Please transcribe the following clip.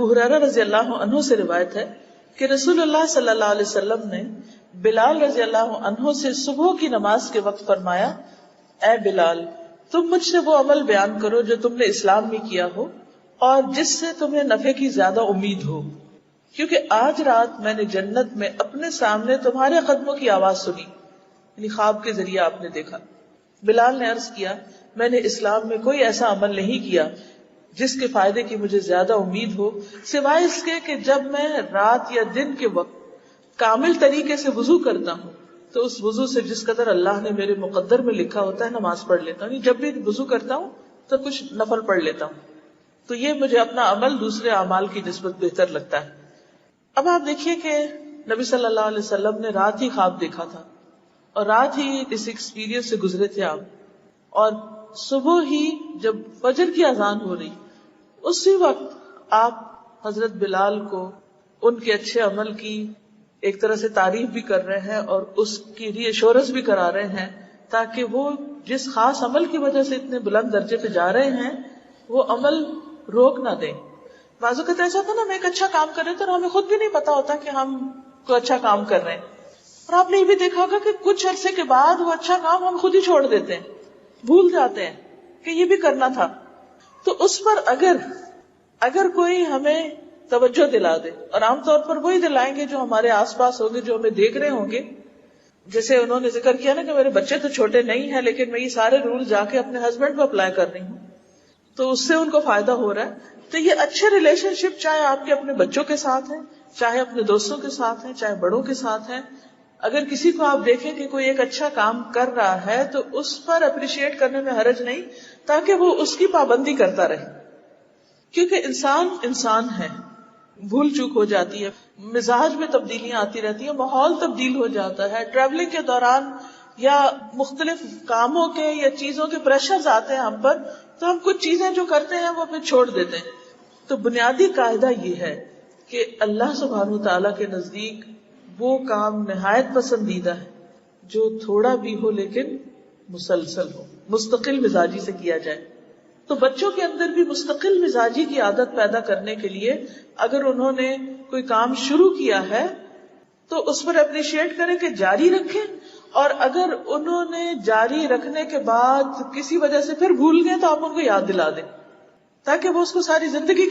ابو ہریرہ رضی اللہ عنہ سے روایت ہے کہ رسول اللہ صلی اللہ علیہ وسلم نے بلال رضی اللہ عنہ سے صبح کی نماز کے وقت فرمایا، اے بلال، تم مجھ سے وہ عمل بیان کرو جو تم نے اسلام میں کیا ہو اور جس سے تمہیں نفع کی زیادہ امید ہو، کیونکہ آج رات میں نے جنت میں اپنے سامنے تمہارے قدموں کی آواز سنی، یعنی خواب کے ذریعے آپ نے دیکھا۔ بلال نے عرض کیا، میں نے اسلام میں کوئی ایسا عمل نہیں کیا جس کے فائدے کی مجھے زیادہ امید ہو سوائے اس کے کہ جب میں رات یا دن کے وقت کامل طریقے سے وضو کرتا ہوں تو اس وضو سے جس قدر اللہ نے میرے مقدر میں لکھا ہوتا ہے نماز پڑھ لیتا ہوں، جب بھی وضو کرتا ہوں تو کچھ نفل پڑھ لیتا ہوں، تو یہ مجھے اپنا عمل دوسرے اعمال کی نسبت بہتر لگتا ہے۔ اب آپ دیکھیے کہ نبی صلی اللہ علیہ وسلم نے رات ہی خواب دیکھا تھا اور رات ہی اس ایکسپیرینس سے گزرے تھے آپ، اور صبح ہی جب فجر کی اذان ہو رہی اسی وقت آپ حضرت بلال کو ان کے اچھے عمل کی ایک طرح سے تعریف بھی کر رہے ہیں اور اس کی ری ایشورنس بھی کرا رہے ہیں تاکہ وہ جس خاص عمل کی وجہ سے اتنے بلند درجے پہ جا رہے ہیں وہ عمل روک نہ دیں۔ بعض اوقات ایسا ہوتا نا، ہم ایک اچھا کام کر رہے تھے اور ہمیں خود بھی نہیں پتا ہوتا کہ ہم کوئی اچھا کام کر رہے ہیں، اور آپ نے یہ بھی دیکھا ہوگا کہ کچھ عرصے کے بعد وہ اچھا کام ہم خود ہی چھوڑ دیتے ہیں، بھول جاتے ہیں کہ یہ بھی کرنا تھا۔ تو اس پر اگر کوئی ہمیں توجہ دلا دے، اور عام طور پر وہی دلائیں گے جو ہمارے آس پاس ہوں گے، جو ہمیں دیکھ رہے ہوں گے، جیسے انہوں نے ذکر کیا نا کہ میرے بچے تو چھوٹے نہیں ہیں لیکن میں یہ سارے رول جا کے اپنے ہسبینڈ پہ اپلائی کر رہی ہوں، تو اس سے ان کو فائدہ ہو رہا ہے۔ تو یہ اچھے ریلیشن شپ چاہے آپ کے اپنے بچوں کے ساتھ ہیں، چاہے اپنے دوستوں کے ساتھ ہیں، چاہے بڑوں کے ساتھ ہیں، اگر کسی کو آپ دیکھیں کہ کوئی ایک اچھا کام کر رہا ہے تو اس پر اپریشیٹ کرنے میں حرج نہیں، تاکہ وہ اس کی پابندی کرتا رہے، کیونکہ انسان ہے، بھول چوک ہو جاتی ہے، مزاج میں تبدیلیاں آتی رہتی ہیں، ماحول تبدیل ہو جاتا ہے، ٹریولنگ کے دوران یا مختلف کاموں کے یا چیزوں کے پریشرز آتے ہیں ہم پر، تو ہم کچھ چیزیں جو کرتے ہیں وہ پھر چھوڑ دیتے ہیں۔ تو بنیادی قاعدہ یہ ہے کہ اللہ سبحانہ وتعالیٰ کے نزدیک وہ کام نہایت پسندیدہ ہے جو تھوڑا بھی ہو لیکن مسلسل ہو، مستقل مزاجی سے کیا جائے۔ تو بچوں کے اندر بھی مستقل مزاجی کی عادت پیدا کرنے کے لیے اگر انہوں نے کوئی کام شروع کیا ہے تو اس پر اپریشیٹ کریں کہ جاری رکھیں، اور اگر انہوں نے جاری رکھنے کے بعد کسی وجہ سے پھر بھول گئے تو آپ ان کو یاد دلا دیں تاکہ وہ اس کو ساری زندگی کے